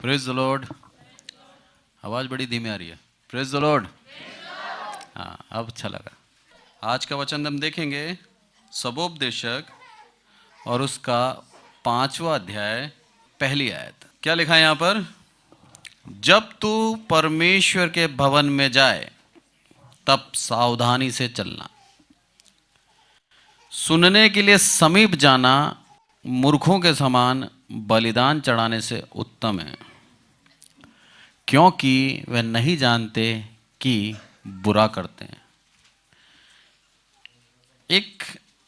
Praise the Lord. आवाज़ बड़ी धीमी आ रही है। Praise the Lord. हाँ, अब अच्छा लगा। आज का वचन हम देखेंगे सबोपदेशक और उसका 5वां अध्याय पहली आयत। क्या लिखा है यहाँ पर? जब तू परमेश्वर के भवन में जाए तब सावधानी से चलना, सुनने के लिए समीप जाना मूर्खों के समान बलिदान चढ़ाने से उत्तम है, क्योंकि वे नहीं जानते कि बुरा करते हैं। एक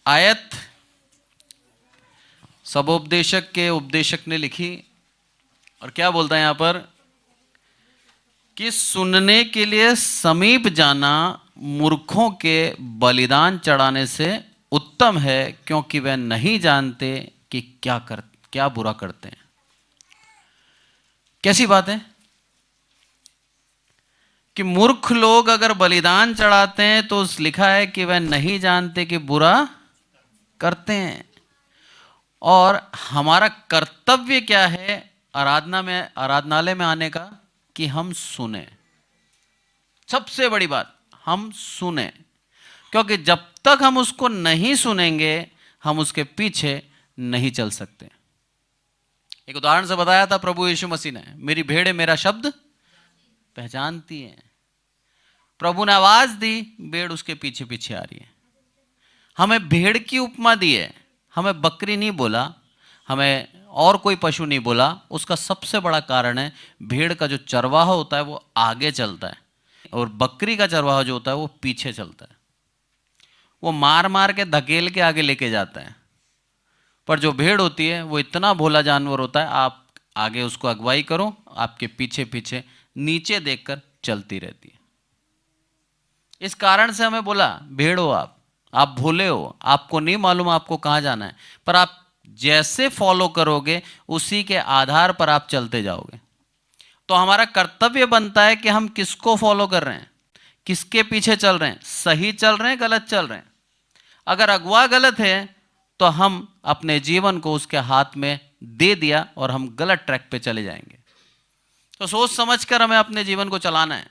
आयत सबोपदेशक के उपदेशक ने लिखी और क्या बोलता है यहाँ पर कि सुनने के लिए समीप जाना मूर्खों के बलिदान चढ़ाने से उत्तम है, क्योंकि वे नहीं जानते कि क्या बुरा करते हैं। कैसी बात है कि मूर्ख लोग अगर बलिदान चढ़ाते हैं तो लिखा है कि वह नहीं जानते कि बुरा करते हैं। और हमारा कर्तव्य क्या है आराधनालय में आने का? कि हम सुने। सबसे बड़ी बात, हम सुने, क्योंकि जब तक हम उसको नहीं सुनेंगे हम उसके पीछे नहीं चल सकते। एक उदाहरण से बताया था प्रभु यीशु मसीह ने, मेरी भेड़ें मेरा शब्द पहचानती हैं। प्रभु ने आवाज दी, भेड़ उसके पीछे पीछे आ रही है। हमें भेड़ की उपमा दी है, हमें बकरी नहीं बोला, हमें और कोई पशु नहीं बोला। उसका सबसे बड़ा कारण है भेड़ का जो चरवाहा होता है वो आगे चलता है और बकरी का चरवाहा जो होता है वो पीछे चलता है। वो मार मार के धकेल के आगे लेके जाता है। पर जो भेड़ होती है वो इतना भोला जानवर होता है, आप आगे उसको अगुवाई करो, आपके पीछे पीछे नीचे देखकर चलती रहती है। इस कारण से हमें बोला भेड़ हो आप भोले हो, आपको नहीं मालूम आपको कहाँ जाना है, पर आप जैसे फॉलो करोगे उसी के आधार पर आप चलते जाओगे। तो हमारा कर्तव्य बनता है कि हम किसको फॉलो कर रहे हैं, किसके पीछे चल रहे हैं, सही चल रहे हैं, गलत चल रहे हैं। अगर अगुआ गलत है तो हम अपने जीवन को उसके हाथ में दे दिया और हम गलत ट्रैक पे चले जाएंगे। तो सोच समझ कर हमें अपने जीवन को चलाना है।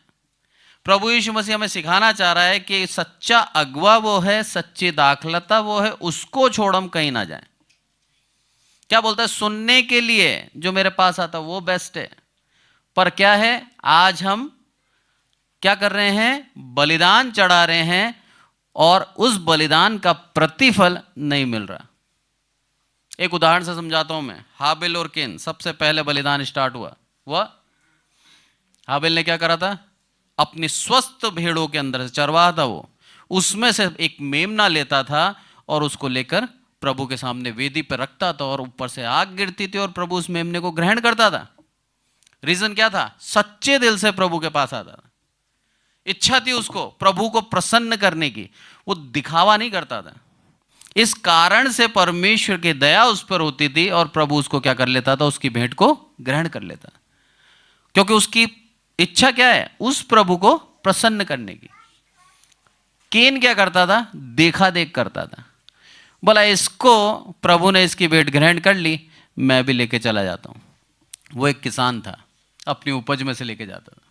प्रभु यीशु मसीह हमें सिखाना चाह रहा है कि सच्चा अगुआ वो है, सच्ची दाखलता वो है, उसको छोड़ हम कहीं ना जाएं। क्या बोलता है? सुनने के लिए जो मेरे पास आता वो बेस्ट है, पर क्या है, आज हम क्या कर रहे हैं? बलिदान चढ़ा रहे हैं और उस बलिदान का प्रतिफल नहीं मिल रहा। एक उदाहरण से समझाता हूं मैं। हाबिल और केन, सबसे पहले बलिदान स्टार्ट हुआ हाबिल ने क्या करा था? अपनी स्वस्थ भेड़ों के अंदर से, चरवाहा था वो, उसमें से एक मेमना लेता था और उसको लेकर प्रभु के सामने वेदी पर रखता था और ऊपर से आग गिरती थी और प्रभु उस मेमने को ग्रहण करता था। रीजन क्या था? सच्चे दिल से प्रभु के पास आता था। इच्छा थी उसको प्रभु को प्रसन्न करने की, वो दिखावा नहीं करता था। इस कारण से परमेश्वर की दया उस पर होती थी और प्रभु उसको क्या कर लेता था? उसकी भेंट को ग्रहण कर लेता, क्योंकि उसकी इच्छा क्या है? उस प्रभु को प्रसन्न करने की। केन क्या करता था? देखा देख करता था। बोला इसको प्रभु ने इसकी भेंट ग्रहण कर ली, मैं भी लेके चला जाता हूं। वो एक किसान था, अपनी उपज में से लेके जाता था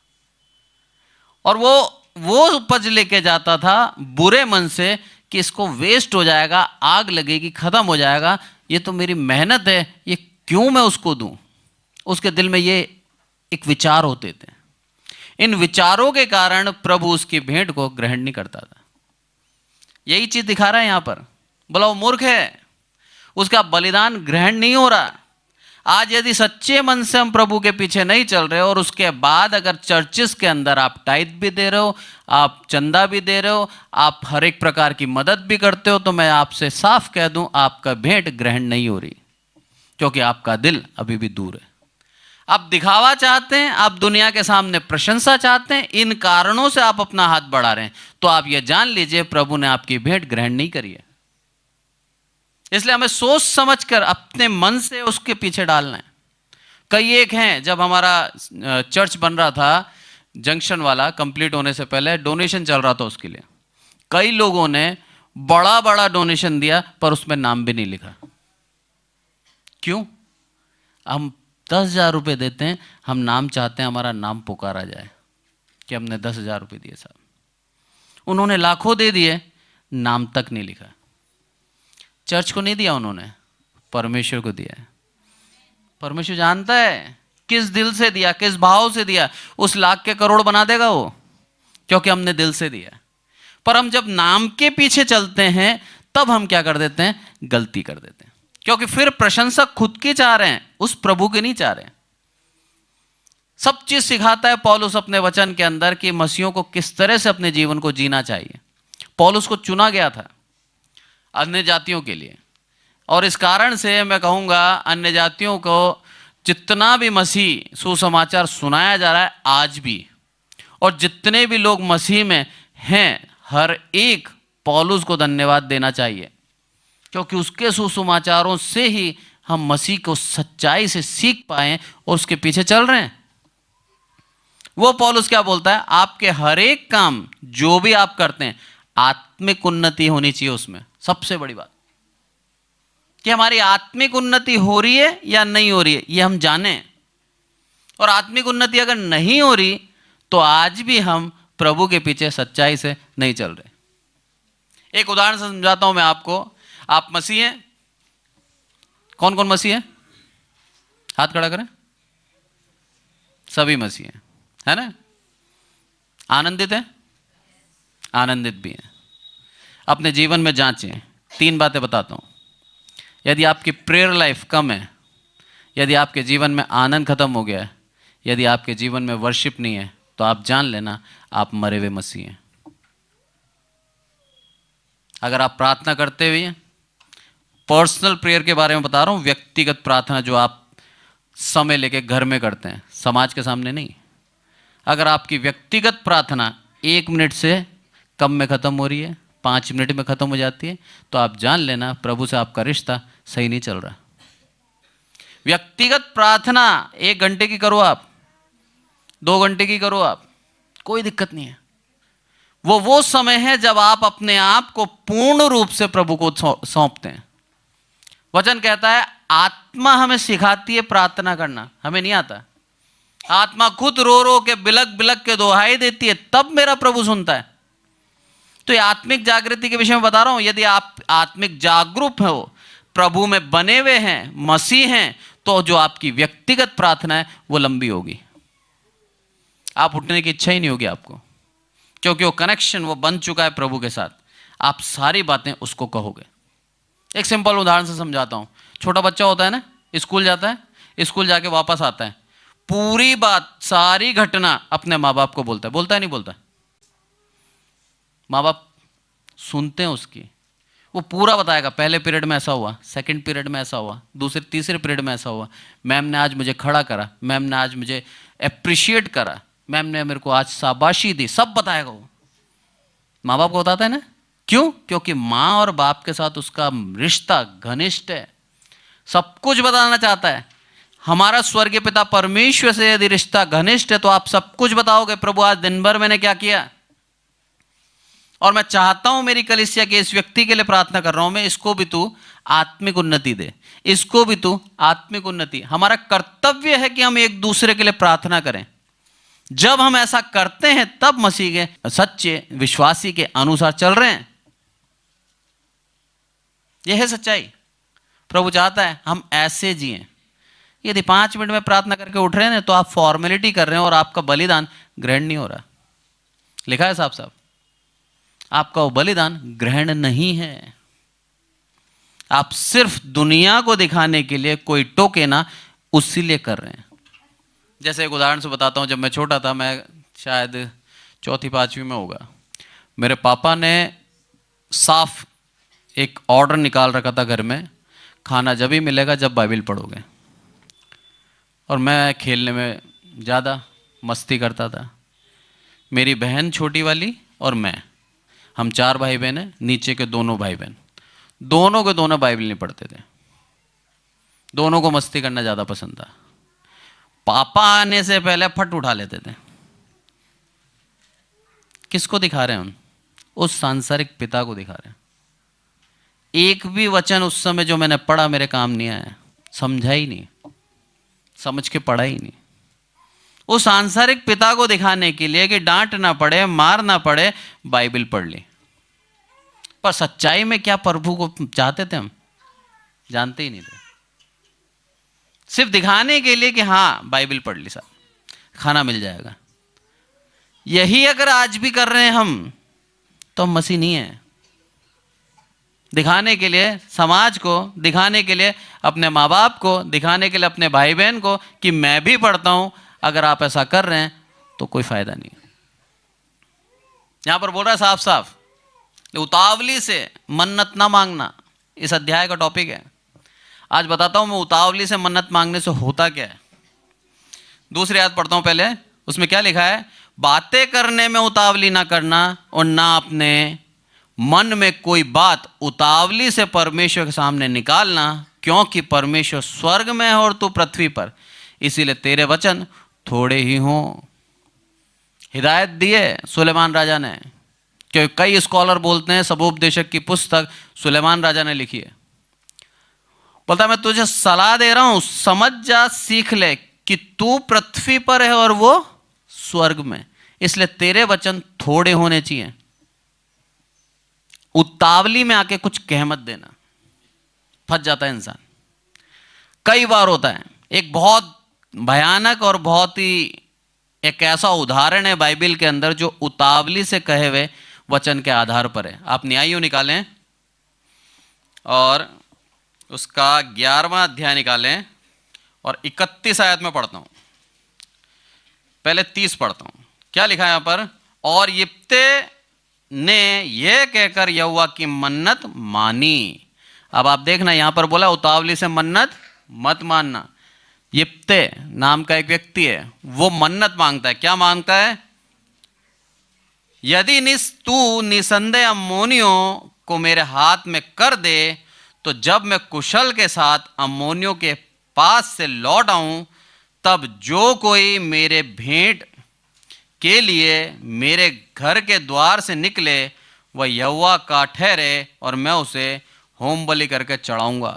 और वो उपज लेके जाता था बुरे मन से कि इसको वेस्ट हो जाएगा, आग लगेगी, खत्म हो जाएगा, ये तो मेरी मेहनत है, ये क्यों मैं उसको दूं। उसके दिल में ये एक विचार होते थे। इन विचारों के कारण प्रभु उसकी भेंट को ग्रहण नहीं करता था। यही चीज दिखा रहा है यहां पर। बोला वो मूर्ख है, उसका बलिदान ग्रहण नहीं हो रहा। आज यदि सच्चे मन से हम प्रभु के पीछे नहीं चल रहे और उसके बाद अगर चर्चिस के अंदर आप टाइट भी दे रहे हो, आप चंदा भी दे रहे हो, आप हर एक प्रकार की मदद भी करते हो, तो मैं आपसे साफ कह दूं आपका भेंट ग्रहण नहीं हो रही, क्योंकि आपका दिल अभी भी दूर है। आप दिखावा चाहते हैं, आप दुनिया के सामने प्रशंसा चाहते हैं, इन कारणों से आप अपना हाथ बढ़ा रहे हैं, तो आप यह जान लीजिए प्रभु ने आपकी भेंट ग्रहण नहीं करी है। इसलिए हमें सोच समझकर अपने मन से उसके पीछे डालना है। कई एक हैं, जब हमारा चर्च बन रहा था जंक्शन वाला, कंप्लीट होने से पहले डोनेशन चल रहा था उसके लिए, कई लोगों ने बड़ा बड़ा डोनेशन दिया पर उसमें नाम भी नहीं लिखा। क्यों? हम 10,000 रुपये देते हैं, हम नाम चाहते हैं हमारा नाम पुकारा जाए कि हमने 10,000 रुपये दिए साहब। उन्होंने लाखों दे दिए, नाम तक नहीं लिखा। चर्च को नहीं दिया उन्होंने, परमेश्वर को दिया है। परमेश्वर जानता है किस दिल से दिया, किस भाव से दिया। उस लाख के करोड़ बना देगा वो, क्योंकि हमने दिल से दिया। पर हम जब नाम के पीछे चलते हैं तब हम क्या कर देते हैं, गलती कर देते हैं। क्योंकि फिर प्रशंसक खुद की चाह रहे हैं, उस प्रभु के नहीं चाह रहे हैं। सब चीज सिखाता है पौलुस अपने वचन के अंदर कि मसीहों को किस तरह से अपने जीवन को जीना चाहिए। पौलुस को चुना गया था अन्य जातियों के लिए, और इस कारण से मैं कहूंगा अन्य जातियों को जितना भी मसीह सुसमाचार सुनाया जा रहा है आज भी, और जितने भी लोग मसीह में हैं, हर एक पौलुस को धन्यवाद देना चाहिए, क्योंकि उसके सुसमाचारों से ही हम मसीह को सच्चाई से सीख पाए और उसके पीछे चल रहे हैं। वो पौलुस क्या बोलता है, आपके हर एक काम जो भी आप करते हैं आत्मिक उन्नति होनी चाहिए उसमें। सबसे बड़ी बात कि हमारी आत्मिक उन्नति हो रही है या नहीं हो रही है, ये हम जाने। और आत्मिक उन्नति अगर नहीं हो रही तो आज भी हम प्रभु के पीछे सच्चाई से नहीं चल रहे। एक उदाहरण से समझाता हूं मैं आपको। आप मसीह हैं? कौन कौन मसीह है? हाथ खड़ा करें। सभी मसीह हैं, है ना? आनंदित है? आनंदित भी हैं। अपने जीवन में जांचें। 3 बातें बताता हूं। यदि आपकी प्रेयर लाइफ कम है, यदि आपके जीवन में आनंद खत्म हो गया है, यदि आपके जीवन में वर्शिप नहीं है, तो आप जान लेना आप मरे हुए मसीह हैं। अगर आप प्रार्थना करते हुए, पर्सनल प्रेयर के बारे में बता रहा हूं, व्यक्तिगत प्रार्थना जो आप समय लेके घर में करते हैं, समाज के सामने नहीं। अगर आपकी व्यक्तिगत प्रार्थना 1 मिनट से कम में खत्म हो रही है, 5 मिनट में खत्म हो जाती है, तो आप जान लेना प्रभु से आपका रिश्ता सही नहीं चल रहा। व्यक्तिगत प्रार्थना 1 घंटे की करो आप, 2 घंटे की करो आप, कोई दिक्कत नहीं है। वो समय है जब आप अपने आप को पूर्ण रूप से प्रभु को सौंपते हैं। वचन कहता है आत्मा हमें सिखाती है प्रार्थना करना, हमें नहीं आता। आत्मा खुद रो रो के बिलक बिलक के दुहाई देती है, तब मेरा प्रभु सुनता है। तो ये आत्मिक जागृति के विषय में बता रहा हूं। यदि आप आत्मिक जागरूक हो, प्रभु में बने हुए हैं, मसीह हैं, तो जो आपकी व्यक्तिगत प्रार्थना है वो लंबी होगी। आप उठने की इच्छा ही नहीं होगी आपको, क्योंकि वो कनेक्शन वो बन चुका है प्रभु के साथ। आप सारी बातें उसको कहोगे। एक सिंपल उदाहरण से समझाता हूं। छोटा बच्चा होता है ना, स्कूल जाता है, स्कूल जाके वापस आता है, पूरी बात सारी घटना अपने माँ बाप को बोलता है नहीं बोलता? माँ बाप सुनते हैं उसकी, वो पूरा बताएगा। पहले पीरियड में ऐसा हुआ, सेकंड पीरियड में ऐसा हुआ, दूसरे तीसरे पीरियड में ऐसा हुआ, मैम ने आज मुझे खड़ा करा, मैम ने आज मुझे अप्रिशिएट करा, मैम ने मेरे को आज शाबाशी दी, सब बताएगा वो। माँ बाप को बताता है ना, क्यों? क्योंकि माँ और बाप के साथ उसका रिश्ता घनिष्ठ है, सब कुछ बताना चाहता है। हमारा स्वर्गीय पिता परमेश्वर से यदि रिश्ता घनिष्ठ है तो आप सब कुछ बताओगे, प्रभु आज दिन भर मैंने क्या किया। और मैं चाहता हूं मेरी कलीसिया के इस व्यक्ति के लिए प्रार्थना कर रहा हूं मैं, इसको भी तू आत्मिक उन्नति दे, इसको भी तू आत्मिक उन्नति। हमारा कर्तव्य है कि हम एक दूसरे के लिए प्रार्थना करें। जब हम ऐसा करते हैं तब मसीह के सच्चे विश्वासी के अनुसार चल रहे हैं। यह है सच्चाई। प्रभु चाहता है हम ऐसे जिएं। यदि 5 मिनट में प्रार्थना करके उठ रहे हैं तो आप फॉर्मेलिटी कर रहे हैं और आपका बलिदान ग्रहण नहीं हो रहा। लिखा है साफ साफ, आपका वो बलिदान ग्रहण नहीं है। आप सिर्फ दुनिया को दिखाने के लिए, कोई टोके ना, उसी लिए कर रहे हैं। जैसे एक उदाहरण से बताता हूं। जब मैं छोटा था, मैं शायद 4वीं-5वीं में होगा, मेरे पापा ने साफ एक ऑर्डर निकाल रखा था घर में, खाना जब भी मिलेगा जब बाइबल पढ़ोगे। और मैं खेलने में ज़्यादा मस्ती करता था। मेरी बहन छोटी वाली और मैं, हम 4 भाई बहन हैं, नीचे के दोनों भाई बहन, दोनों के दोनों बाइबल नहीं पढ़ते थे। दोनों को मस्ती करना ज़्यादा पसंद था। पापा आने से पहले फट उठा लेते थे। किसको दिखा रहे हैं हम? उस सांसारिक पिता को दिखा रहे हैं। एक भी वचन उस समय जो मैंने पढ़ा मेरे काम नहीं आया, समझा ही नहीं। समझ के पढ़ा ही नहीं। उस सांसारिक पिता को दिखाने के लिए कि डांट ना पड़े, मार ना पड़े, बाइबल पढ़ ली। पर सच्चाई में क्या प्रभु को चाहते थे हम? जानते ही नहीं थे। सिर्फ दिखाने के लिए कि हाँ बाइबल पढ़ ली, साहब खाना मिल जाएगा। यही अगर आज भी कर रहे हैं हम, तो हम मसीह नहीं है। दिखाने के लिए समाज को, दिखाने के लिए अपने माँ बाप को, दिखाने के लिए अपने भाई बहन को कि मैं भी पढ़ता हूं। अगर आप ऐसा कर रहे हैं तो कोई फायदा नहीं। यहां पर बोल रहा है साफ साफ, उतावली से मन्नत ना मांगना, इस अध्याय का टॉपिक है। आज बताता हूं मैं उतावली से मन्नत मांगने से होता क्या है। दूसरी आयत पढ़ता हूं पहले, उसमें क्या लिखा है? बातें करने में उतावली ना करना और ना अपने मन में कोई बात उतावली से परमेश्वर के सामने निकालना, क्योंकि परमेश्वर स्वर्ग में है और तू पृथ्वी पर, इसीलिए तेरे वचन थोड़े ही हों। हिदायत दी है सुलेमान राजा ने, क्योंकि कई स्कॉलर बोलते हैं सबोपदेशक की पुस्तक सुलेमान राजा ने लिखी है। बोलता मैं तुझे सलाह दे रहा हूं, समझ जा, सीख ले कि तू पृथ्वी पर है और वो स्वर्ग में, इसलिए तेरे वचन थोड़े होने चाहिए। उतावली में आके कुछ कह मत देना, फंस जाता है इंसान। कई बार होता है। एक बहुत भयानक और बहुत ही एक ऐसा उदाहरण है बाइबल के अंदर जो उतावली से कहे हुए वचन के आधार पर है। आप न्यायियों निकालें और उसका 11वां अध्याय निकालें और 31 आयत में पढ़ता हूं। पहले 30 पढ़ता हूं। क्या लिखा है यहां पर? और यिप्ते ने यह कहकर यहोवा की मन्नत मानी। अब आप देखना, यहां पर बोला उतावली से मन्नत मत मानना। यिप्ते नाम का एक व्यक्ति है, वो मन्नत मांगता है। क्या मांगता है? यदि तू निसंदेह अम्मोनियों को मेरे हाथ में कर दे, तो जब मैं कुशल के साथ अम्मोनियों के पास से लौट आऊं, तब जो कोई मेरे भेंट के लिए मेरे घर के द्वार से निकले, वह यहोवा का ठहरे और मैं उसे होम बलि करके चढ़ाऊंगा।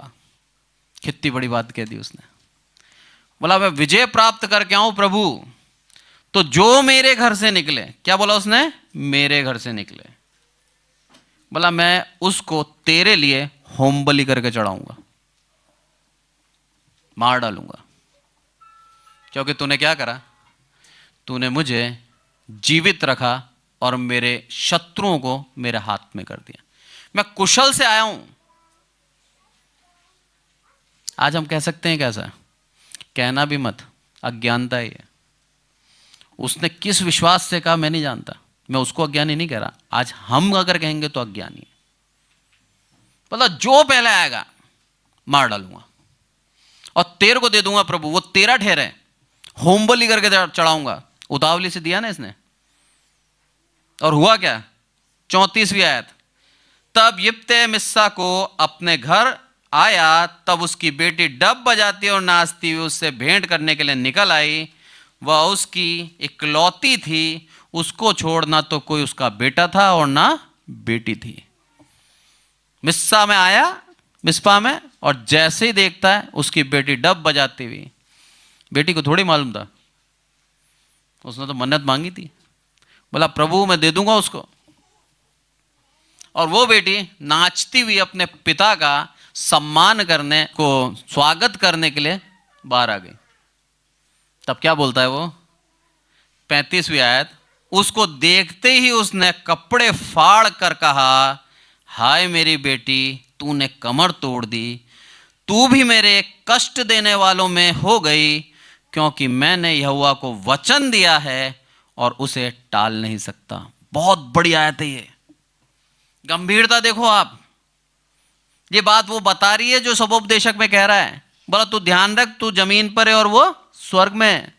कितनी बड़ी बात कह दी उसने। बोला मैं विजय प्राप्त करके आऊं प्रभु, तो जो मेरे घर से निकले, क्या बोला उसने? मेरे घर से निकले, बोला मैं उसको तेरे लिए होम बलि करके चढ़ाऊंगा, मार डालूंगा। क्योंकि तूने क्या करा? तूने मुझे जीवित रखा और मेरे शत्रुओं को मेरे हाथ में कर दिया। मैं कुशल से आया हूं। आज हम कह सकते हैं कैसा? कहना भी मत, अज्ञानता ही है। उसने किस विश्वास से कहा मैं नहीं जानता, मैं उसको अज्ञानी नहीं कह रहा। आज हम अगर कहेंगे तो अज्ञानी है। मतलब जो पहले आएगा मार डालूंगा और तेरे को दे दूंगा प्रभु, वो तेरा ठहरे, होम बलि करके चढ़ाऊंगा। उतावली से दिया ना इसने। और हुआ क्या? 34वीं आयत, तब यिप्ते मिस्सा को अपने घर आया, तब उसकी बेटी डब बजाती और नाचती हुई उससे भेंट करने के लिए निकल आई। वह उसकी इकलौती थी, उसको छोड़ना तो कोई उसका बेटा था और ना बेटी थी। मिस्सा में आया, मिस्पा में, और जैसे ही देखता है उसकी बेटी डब बजाती हुई। बेटी को थोड़ी मालूम था, उसने तो मन्नत मांगी थी। बोला प्रभु मैं दे दूंगा उसको। और वो बेटी नाचती हुई अपने पिता का सम्मान करने को, स्वागत करने के लिए बाहर आ गई। तब क्या बोलता है वो? 35वीं आयत, उसको देखते ही उसने कपड़े फाड़ कर कहा, हाय मेरी बेटी, तूने कमर तोड़ दी, तू भी मेरे कष्ट देने वालों में हो गई, क्योंकि मैंने यहोवा को वचन दिया है और उसे टाल नहीं सकता। बहुत बड़ी आयत है ये। गंभीरता देखो आप। ये बात वो बता रही है जो सबोपदेशक में कह रहा है। बोला तू ध्यान रख, तू जमीन पर है और वो स्वर्ग में है।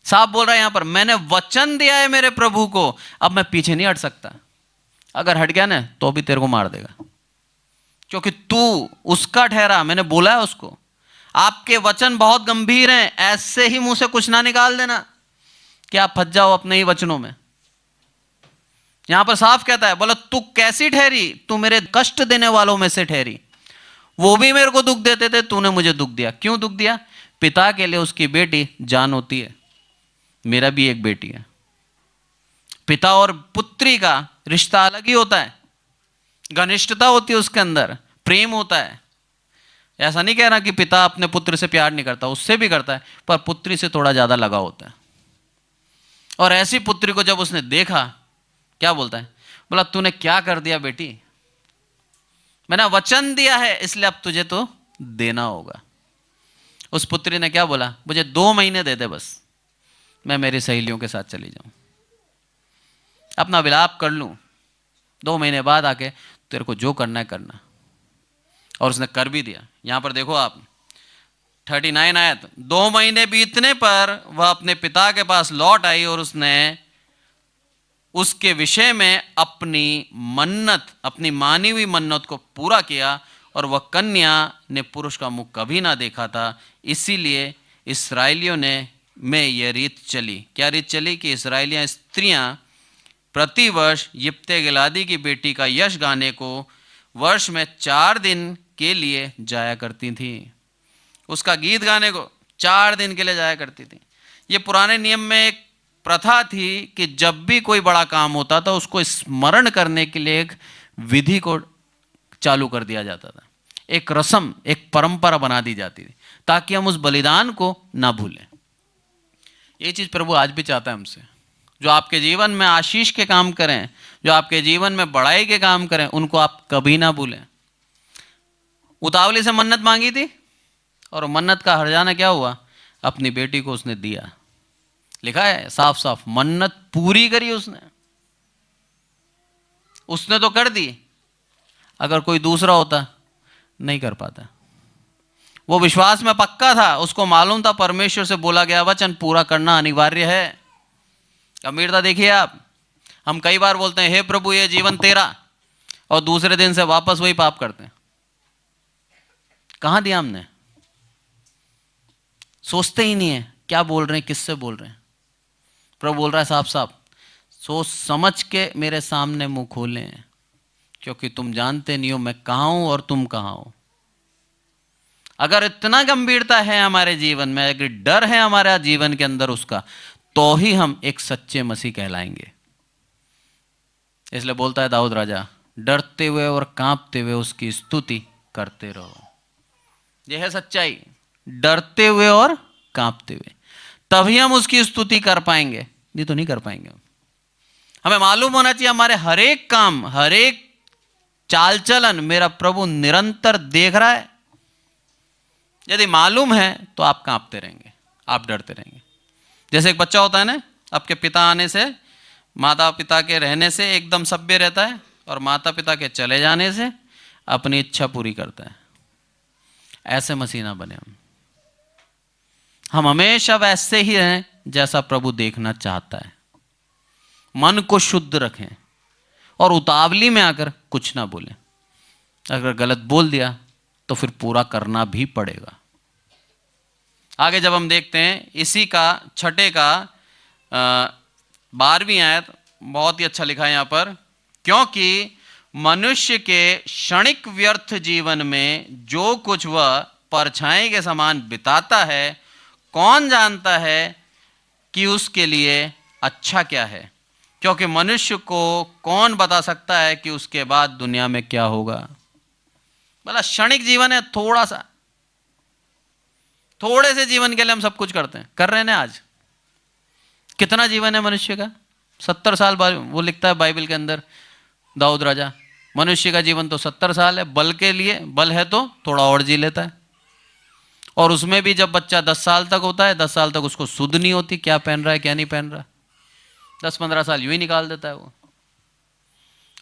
साहब बोल रहा है यहां पर, मैंने वचन दिया है मेरे प्रभु को, अब मैं पीछे नहीं हट सकता। अगर हट गया ना तो भी तेरे को मार देगा, क्योंकि तू उसका ठहरा, मैंने बोला है उसको। आपके वचन बहुत गंभीर हैं, ऐसे ही मुंह से कुछ ना निकाल देना कि आप फंस जाओ अपने ही वचनों में। यहां पर साफ कहता है, बोला तू कैसी ठहरी? तू मेरे कष्ट देने वालों में से ठहरी। वो भी मेरे को दुख देते थे, तूने मुझे दुख दिया। क्यों दुख दिया? पिता के लिए उसकी बेटी जान होती है। मेरा भी एक बेटी है। पिता और पुत्री का रिश्ता अलग ही होता है, घनिष्ठता होती है उसके अंदर, प्रेम होता है। ऐसा नहीं कह रहा कि पिता अपने पुत्र से प्यार नहीं करता, उससे भी करता है, पर पुत्री से थोड़ा ज्यादा लगाव होता है। और ऐसी पुत्री को जब उसने देखा, क्या बोलता है, बोला तूने क्या कर दिया बेटी, मैंने वचन दिया है इसलिए अब तुझे तो देना होगा। उस पुत्री ने क्या बोला, मुझे 2 महीने दे दे बस, मैं मेरी सहेलियों के साथ चली जाऊं, अपना विलाप कर लूं, 2 महीने बाद आके तेरे को जो करना है करना। और उसने कर भी दिया। यहां पर देखो आप 39 आयत, 2 महीने बीतने पर वह अपने पिता के पास लौट आई और उसने उसके विषय में अपनी मन्नत, अपनी मानी हुई मन्नत को पूरा किया। और वह कन्या ने पुरुष का मुख कभी ना देखा था, इसीलिए इस्राएलियों ने में यह रीत चली। क्या रीत चली कि इस्राएलियां स्त्रियां प्रतिवर्ष यिप्ते गिलादी की बेटी का यश गाने को वर्ष में 4 दिन के लिए जाया करती थी। उसका गीत गाने को 4 दिन के लिए जाया करती थी। ये पुराने नियम में एक प्रथा थी कि जब भी कोई बड़ा काम होता था उसको स्मरण करने के लिए एक विधि को चालू कर दिया जाता था, एक रस्म, एक परंपरा बना दी जाती थी ताकि हम उस बलिदान को ना भूलें। ये चीज प्रभु आज भी चाहता है हमसे। जो आपके जीवन में आशीष के काम करें, जो आपके जीवन में बढ़ाई के काम करें, उनको आप कभी ना भूलें। उतावली से मन्नत मांगी थी और मन्नत का हर्जाना क्या हुआ, अपनी बेटी को उसने दिया। लिखा है साफ साफ, मन्नत पूरी करी उसने तो कर दी। अगर कोई दूसरा होता नहीं कर पाता। वो विश्वास में पक्का था, उसको मालूम था परमेश्वर से बोला गया वचन पूरा करना अनिवार्य है। गंभीरता देखिए आप, हम कई बार बोलते हैं हे प्रभु ये जीवन तेरा, और दूसरे दिन से वापस वही पाप करते हैं। कहां दिया हमने, सोचते ही नहीं है क्या बोल रहे हैं, किससे बोल रहे हैं। प्रभु बोल रहा है साफ साफ, सोच समझ के मेरे सामने मुंह खोलें, क्योंकि तुम जानते नहीं हो मैं कहां हूं और तुम कहां हो। अगर इतना गंभीरता है हमारे जीवन में, अगर डर है हमारे जीवन के अंदर उसका, तो ही हम एक सच्चे मसीह कहलाएंगे। इसलिए बोलता है दाऊद राजा, डरते हुए और कांपते हुए उसकी स्तुति करते रहो। यह है सच्चाई, डरते हुए और कांपते हुए, तभी हम उसकी स्तुति कर पाएंगे, नहीं तो नहीं कर पाएंगे। हमें मालूम होना चाहिए हमारे हर एक काम, हर एक चाल चलन मेरा प्रभु निरंतर देख रहा है। यदि मालूम है तो आप कांपते रहेंगे, आप डरते रहेंगे। जैसे एक बच्चा होता है ना, आपके पिता आने से, माता पिता के रहने से एकदम सभ्य रहता है, और माता पिता के चले जाने से अपनी इच्छा पूरी करता है। ऐसे मसीह ना बने हम हमेशा वैसे ही रहें जैसा प्रभु देखना चाहता है। मन को शुद्ध रखें और उतावली में आकर कुछ ना बोलें। अगर गलत बोल दिया तो फिर पूरा करना भी पड़ेगा। आगे जब हम देखते हैं इसी का 6 का 12वीं आयत, बहुत ही अच्छा लिखा है यहां पर, क्योंकि मनुष्य के क्षणिक व्यर्थ जीवन में जो कुछ वह परछाई के समान बिताता है, कौन जानता है कि उसके लिए अच्छा क्या है। क्योंकि मनुष्य को कौन बता सकता है कि उसके बाद दुनिया में क्या होगा। भला क्षणिक जीवन है, थोड़ा सा, थोड़े से जीवन के लिए हम सब कुछ करते हैं, कर रहे हैं ना। आज कितना जीवन है मनुष्य का, 70 साल। वो लिखता है बाइबल के अंदर दाऊद राजा, मनुष्य का जीवन तो 70 साल है। बल के लिए, बल है तो थोड़ा और जी लेता है। और उसमें भी जब बच्चा 10 साल तक होता है, 10 साल तक उसको सुध नहीं होती क्या पहन रहा है क्या नहीं पहन रहा, 10-15 साल यूं ही निकाल देता है वो।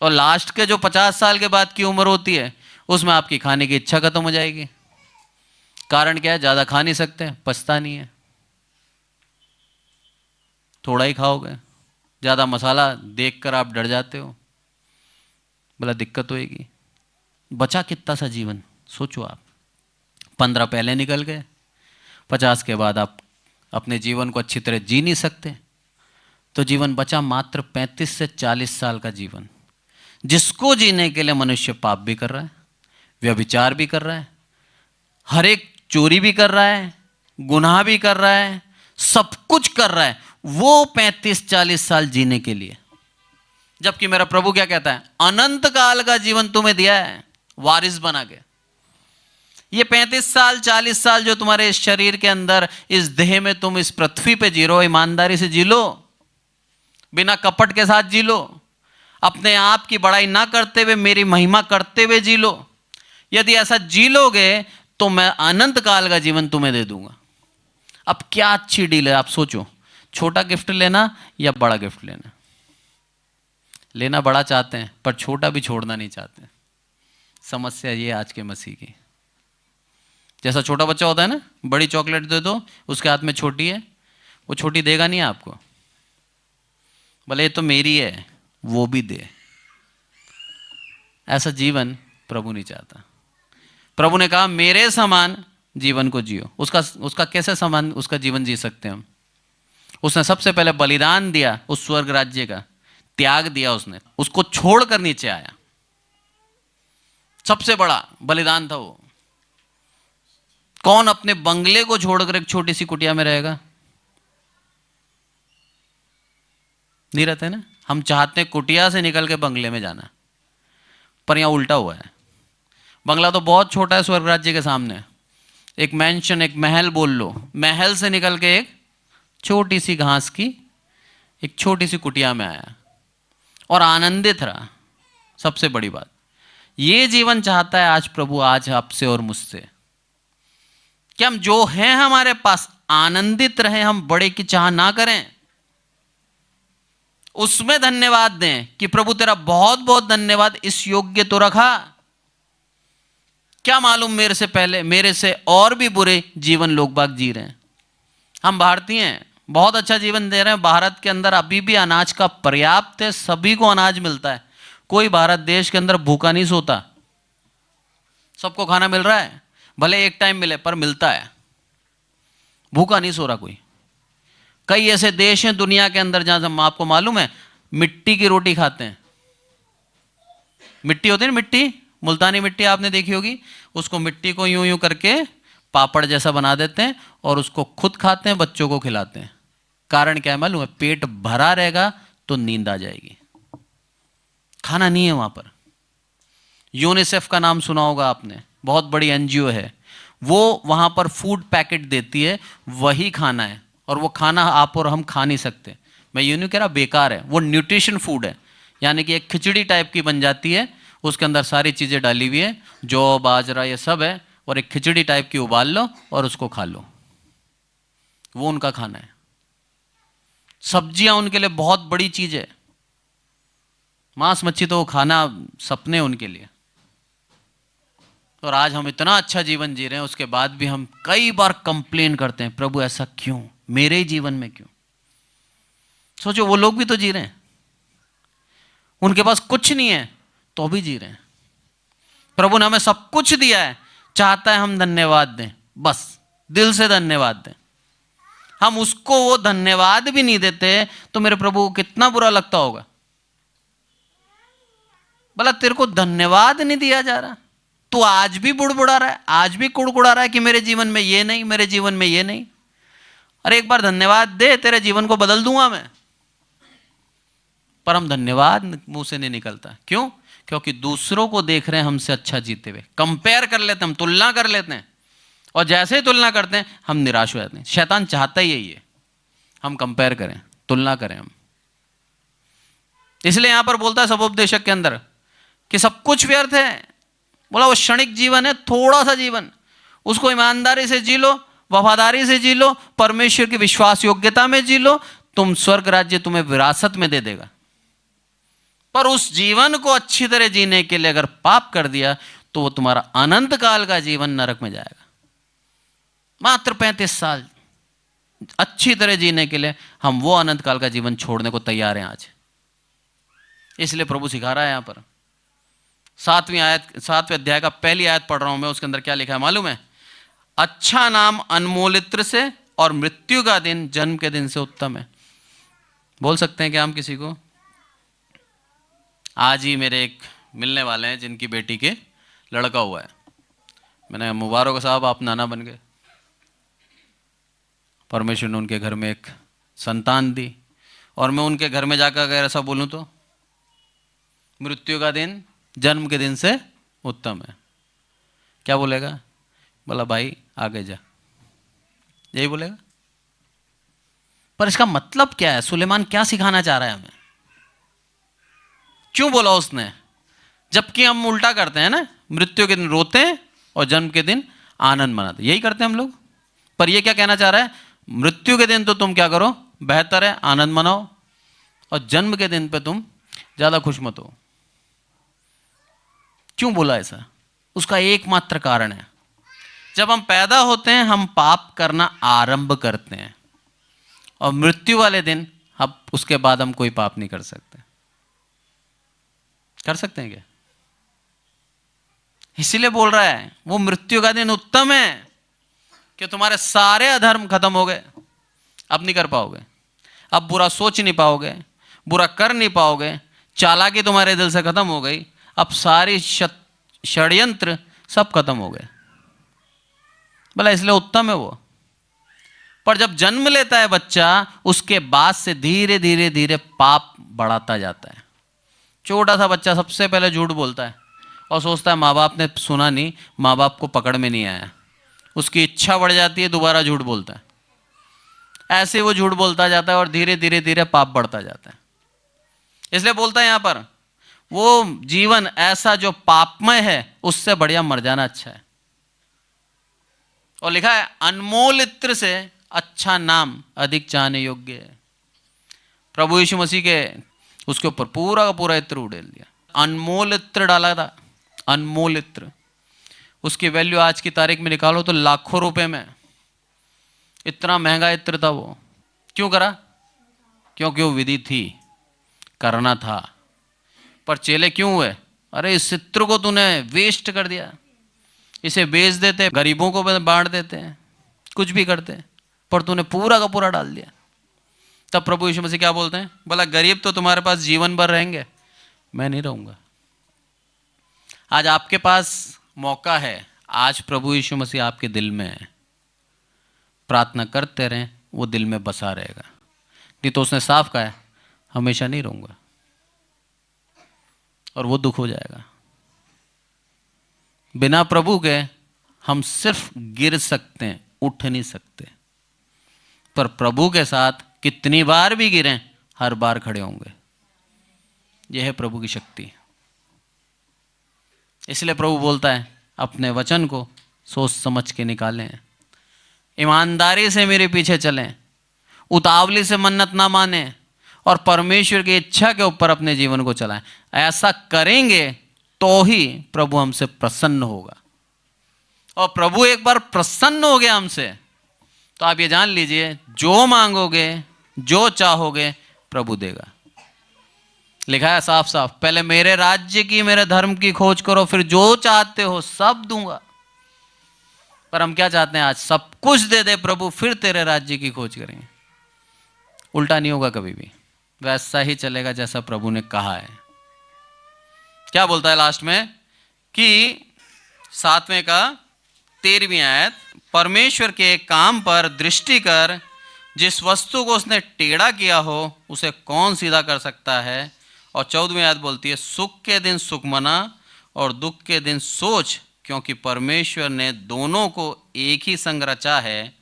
और लास्ट के जो 50 साल के बाद की उम्र होती है, उसमें आपकी खाने की इच्छा खत्म हो जाएगी। कारण क्या है, ज्यादा खा नहीं सकते, पचता नहीं है, थोड़ा ही खाओगे। ज्यादा मसाला देखकर आप डर जाते हो, बोला दिक्कत होएगी। बचा कितना सा जीवन सोचो आप। 15 पहले निकल गए, 50 के बाद आप अपने जीवन को अच्छी तरह जी नहीं सकते, तो जीवन बचा मात्र 35 से 40 साल का जीवन, जिसको जीने के लिए मनुष्य पाप भी कर रहा है, व्यभिचार भी कर रहा है, हर एक चोरी भी कर रहा है, गुनाह भी कर रहा है, सब कुछ कर रहा है, वो 35-40 साल जीने के लिए। जबकि मेरा प्रभु क्या कहता है, अनंत काल का जीवन तुम्हें दिया है वारिस बना के। ये 35 साल 40 साल जो तुम्हारे इस शरीर के अंदर, इस देह में तुम इस पृथ्वी पे जी लो, ईमानदारी से जी लो, बिना कपट के साथ जी लो, अपने आप की बड़ाई ना करते हुए मेरी महिमा करते हुए जी लो। यदि ऐसा जी लोगे तो मैं अनंत काल का जीवन तुम्हें दे दूंगा। अब क्या अच्छी डील है, आप सोचो, छोटा गिफ्ट लेना या बड़ा गिफ्ट लेना। लेना बड़ा चाहते हैं पर छोटा भी छोड़ना नहीं चाहते। समस्या ये आज के मसीह की। जैसा छोटा बच्चा होता है ना, बड़ी चॉकलेट दे दो, उसके हाथ में छोटी है, वो छोटी देगा नहीं आपको, भले ये तो मेरी है, वो भी दे। ऐसा जीवन प्रभु नहीं चाहता। प्रभु ने कहा मेरे समान जीवन को जियो। उसका कैसे समान उसका जीवन जी सकते हैं हम? उसने सबसे पहले बलिदान दिया, उस स्वर्ग राज्य का त्याग दिया उसने, उसको छोड़कर नीचे आया। सबसे बड़ा बलिदान था वो। कौन अपने बंगले को छोड़कर एक छोटी सी कुटिया में रहेगा? नहीं रहते ना। हम चाहते हैं कुटिया से निकल के बंगले में जाना, पर यहां उल्टा हुआ है। बंगला तो बहुत छोटा है स्वर्ग राज्य के सामने। एक मैंशन, एक महल बोल लो, महल से निकल के एक छोटी सी घास की एक छोटी सी कुटिया में आया और आनंदित रहा। सबसे बड़ी बात, ये जीवन चाहता है आज प्रभु, आज आपसे और मुझसे, कि हम जो हैं हमारे पास आनंदित रहें, हम बड़े की चाह ना करें, उसमें धन्यवाद दें कि प्रभु तेरा बहुत बहुत धन्यवाद, इस योग्य तो रखा। क्या मालूम मेरे से पहले, मेरे से और भी बुरे जीवन लोग बाग जी रहे हैं। हम भारतीय हैं, बहुत अच्छा जीवन दे रहे हैं। भारत के अंदर अभी भी अनाज का पर्याप्त है, सभी को अनाज मिलता है। कोई भारत देश के अंदर भूखा नहीं सोता, सबको खाना मिल रहा है, भले एक टाइम मिले पर मिलता है, भूखा नहीं सो रहा कोई। कई ऐसे देश हैं दुनिया के अंदर जहां आपको मालूम है मिट्टी की रोटी खाते हैं। मिट्टी होती है ना, मिट्टी, मुल्तानी मिट्टी आपने देखी होगी, उसको मिट्टी को यूं यूं करके पापड़ जैसा बना देते हैं और उसको खुद खाते हैं, बच्चों को खिलाते हैं। कारण क्या है मालूम है? पेट भरा रहेगा तो नींद आ जाएगी। खाना नहीं है वहां पर। यूनिसेफ का नाम सुना होगा आपने, बहुत बड़ी एनजीओ है, वो वहां पर फूड पैकेट देती है, वही खाना है, और वो खाना आप और हम खा नहीं सकते। मैं यूं नहीं कह रहा बेकार है, वो न्यूट्रिशन फूड है, यानी कि एक खिचड़ी टाइप की बन जाती है, उसके अंदर सारी चीज़ें डाली हुई है, जौ बाजरा ये सब है, और एक खिचड़ी टाइप की उबाल लो और उसको खा लो, वो उनका खाना है। सब्जियां उनके लिए बहुत बड़ी चीज है, मांस मच्छी तो खाना सपने उनके लिए। और आज हम इतना अच्छा जीवन जी रहे हैं, उसके बाद भी हम कई बार कंप्लेन करते हैं, प्रभु ऐसा क्यों, मेरे ही जीवन में क्यों? सोचो, वो लोग भी तो जी रहे हैं, उनके पास कुछ नहीं है तो भी जी रहे हैं। प्रभु ने हमें सब कुछ दिया है, चाहता है हम धन्यवाद दें, बस दिल से धन्यवाद दें। हम उसको वो धन्यवाद भी नहीं देते तो मेरे प्रभु को कितना बुरा लगता होगा। भला तेरे को धन्यवाद नहीं दिया जा रहा, तू आज भी बुड़बुड़ा रहा है, आज भी कुड़कुड़ा रहा है कि मेरे जीवन में ये नहीं, मेरे जीवन में ये नहीं। अरे एक बार धन्यवाद दे, तेरे जीवन को बदल दूंगा मैं। पर हम धन्यवाद मुंह से नहीं निकलता। क्यों? क्योंकि दूसरों को देख रहे हैं हमसे अच्छा जीते हुए, कंपेयर कर लेते हैं, हम तुलना कर लेते हैं, और जैसे ही तुलना करते हैं हम निराश हो जाते हैं। शैतान चाहता ही यही है, हम कंपेयर करें, तुलना करें हम। इसलिए यहां पर बोलता है सबोपदेशक के अंदर कि सब कुछ व्यर्थ है। बोला वो क्षणिक जीवन है, थोड़ा सा जीवन, उसको ईमानदारी से जी लो, वफादारी से जी लो, परमेश्वर की विश्वास योग्यता में जी लो, तुम स्वर्ग राज्य तुम्हें विरासत में दे देगा। पर उस जीवन को अच्छी तरह जीने के लिए अगर पाप कर दिया तो वो तुम्हारा अनंत काल का जीवन नरक में जाएगा। मात्र 35 साल अच्छी तरह जीने के लिए हम वो अनंत काल का जीवन छोड़ने को तैयार हैं आज। इसलिए प्रभु सिखा रहा है यहां पर 7वें अध्याय का पहली आयत पढ़ रहा हूं मैं, उसके अंदर क्या लिखा है मालूम है? अच्छा नाम अनमोल इत्र से और मृत्यु का दिन जन्म के दिन से उत्तम है। बोल सकते हैं क्या हम किसी को? आज ही मेरे एक मिलने वाले हैं जिनकी बेटी के लड़का हुआ है। मैंने मुबारक साहब, आप नाना बन गए। परमेश्वर ने उनके घर में एक संतान दी, और मैं उनके घर में जाकर अगर ऐसा बोलूं तो मृत्यु का दिन जन्म के दिन से उत्तम है, क्या बोलेगा? बोला भाई आगे जा, यही बोलेगा। पर इसका मतलब क्या है? सुलेमान क्या सिखाना चाह रहा है हमें? क्यों बोला उसने? जबकि हम उल्टा करते हैं ना, मृत्यु के दिन रोते हैं और जन्म के दिन आनंद मनाते, यही करते हैं हम लोग। पर ये क्या कहना चाह रहा है? मृत्यु के दिन तो तुम क्या करो, बेहतर है आनंद मनाओ, और जन्म के दिन पे तुम ज्यादा खुश मत हो। क्यों बोला ऐसा? उसका एकमात्र कारण है, जब हम पैदा होते हैं हम पाप करना आरंभ करते हैं, और मृत्यु वाले दिन अब उसके बाद हम कोई पाप नहीं कर सकते। कर सकते हैं क्या? इसीलिए बोल रहा है वो मृत्यु का दिन उत्तम है कि तुम्हारे सारे अधर्म खत्म हो गए, अब नहीं कर पाओगे, अब बुरा सोच नहीं पाओगे, बुरा कर नहीं पाओगे, चालाकी तुम्हारे दिल से खत्म हो गई, अब सारी षड्यंत्र सब खत्म हो गए। बोला इसलिए उत्तम है वो। पर जब जन्म लेता है बच्चा, उसके बाद से धीरे धीरे धीरे पाप बढ़ाता जाता है। छोटा सा बच्चा सबसे पहले झूठ बोलता है और सोचता है माँ बाप ने सुना नहीं, माँ बाप को पकड़ में नहीं आया, उसकी इच्छा बढ़ जाती है, दोबारा झूठ बोलता है। ऐसे वो झूठ बोलता जाता है और धीरे धीरे धीरे पाप बढ़ता जाता है। इसलिए बोलता है यहां पर वो जीवन ऐसा जो पापमय है उससे बढ़िया मर जाना अच्छा है। और लिखा है अनमोल इत्र से अच्छा नाम अधिक चाहने योग्य है। प्रभु यीशु मसीह के उसके ऊपर पूरा का पूरा इत्र उड़ेल दिया, अनमोल इत्र डाला था, अनमोल इत्र। उसकी वैल्यू आज की तारीख में निकालो तो लाखों रुपए में, इतना महंगा इत्र था वो। क्यों करा? क्योंकि वो विधि थी, करना था। पर चेले क्यों हुए? अरे इस इत्र को तूने वेस्ट कर दिया, इसे बेच देते, गरीबों को बांट देते हैं, कुछ भी करते हैं, पर तूने पूरा का पूरा डाल दिया। तब प्रभु यीशु मसीह क्या बोलते हैं? बोला गरीब तो तुम्हारे पास जीवन भर रहेंगे, मैं नहीं रहूंगा। आज आपके पास मौका है, आज प्रभु यीशु मसीह आपके दिल में है, प्रार्थना करते रहें, वो दिल में बसा रहेगा। नहीं तो उसने साफ कहा है हमेशा नहीं रहूंगा, और वो दुख हो जाएगा। बिना प्रभु के हम सिर्फ गिर सकते हैं, उठ नहीं सकते, पर प्रभु के साथ कितनी बार भी गिरें हर बार खड़े होंगे। यह है प्रभु की शक्ति। इसलिए प्रभु बोलता है अपने वचन को सोच समझ के निकालें, ईमानदारी से मेरे पीछे चलें, उतावली से मन्नत ना माने, और परमेश्वर की इच्छा के ऊपर अपने जीवन को चलाएं। ऐसा करेंगे तो ही प्रभु हमसे प्रसन्न होगा। और प्रभु एक बार प्रसन्न हो गया हमसे तो आप ये जान लीजिए जो मांगोगे, जो चाहोगे प्रभु देगा। लिखा है साफ साफ, पहले मेरे राज्य की, मेरे धर्म की खोज करो, फिर जो चाहते हो सब दूंगा। पर हम क्या चाहते हैं? आज सब कुछ दे दे प्रभु, फिर तेरे राज्य की खोज करेंगे। उल्टा नहीं होगा कभी भी, वैसा ही चलेगा जैसा प्रभु ने कहा है। क्या बोलता है लास्ट में कि 7वें का 13वीं आयत, परमेश्वर के काम पर दृष्टि कर, जिस वस्तु को उसने टेढ़ा किया हो उसे कौन सीधा कर सकता है। और 14वीं आयत बोलती है, सुख के दिन सुख मना और दुख के दिन सोच, क्योंकि परमेश्वर ने दोनों को एक ही संग रचा है,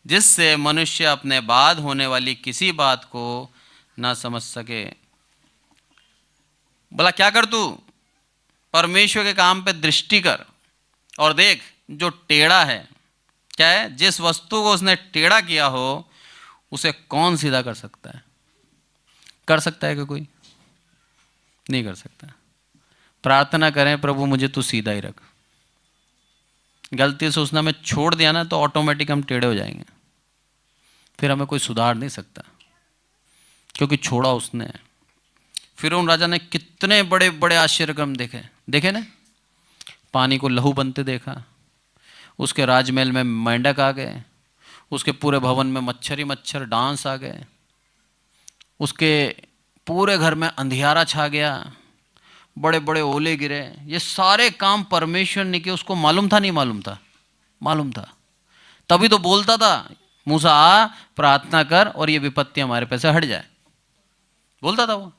जिससे मनुष्य अपने बाद होने वाली किसी बात को ना समझ सके। बोला क्या कर तू? परमेश्वर के काम पे दृष्टि कर और देख जो टेढ़ा है क्या है, जिस वस्तु को उसने टेढ़ा किया हो उसे कौन सीधा कर सकता है? कर सकता है कि कोई? नहीं कर सकता। प्रार्थना करें प्रभु मुझे तू सीधा ही रख। गलती से उसने हमें छोड़ दिया ना तो ऑटोमेटिक हम टेढ़े हो जाएंगे, फिर हमें कोई सुधार नहीं सकता, क्योंकि छोड़ा उसने। फिरौन राजा ने कितने बड़े बड़े आश्चर्यक्रम देखे ना, पानी को लहू बनते देखा, उसके राजमहल में मेंढक आ गए, उसके पूरे भवन में मच्छर ही मच्छर डांस आ गए, उसके पूरे घर में अंधियारा छा गया, बड़े बड़े ओले गिरे। ये सारे काम परमेश्वर ने किए। उसको मालूम था नहीं मालूम था? मालूम था, तभी तो बोलता था मूसा आ, प्रार्थना कर और ये विपत्ति हमारे पे से हट जाए, बोलता था वो।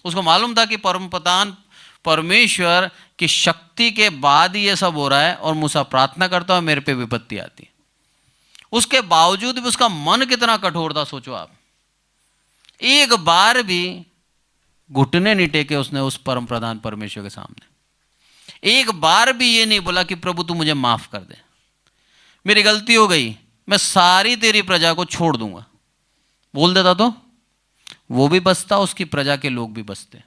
उसको मालूम था कि परम प्रधान परमेश्वर की शक्ति के बाद ही ये सब हो रहा है, और मूसा प्रार्थना करता है मेरे पे विपत्ति आती है। उसके बावजूद भी उसका मन कितना कठोर था, सोचो आप। एक बार भी घुटने नहीं टेके उसने उस परम प्रधान परमेश्वर के सामने। एक बार भी ये नहीं बोला कि प्रभु तू मुझे माफ कर दे, मेरी गलती हो गई, मैं सारी तेरी प्रजा को छोड़ दूंगा। बोल देता तो वो भी बचता, उसकी प्रजा के लोग भी बचते,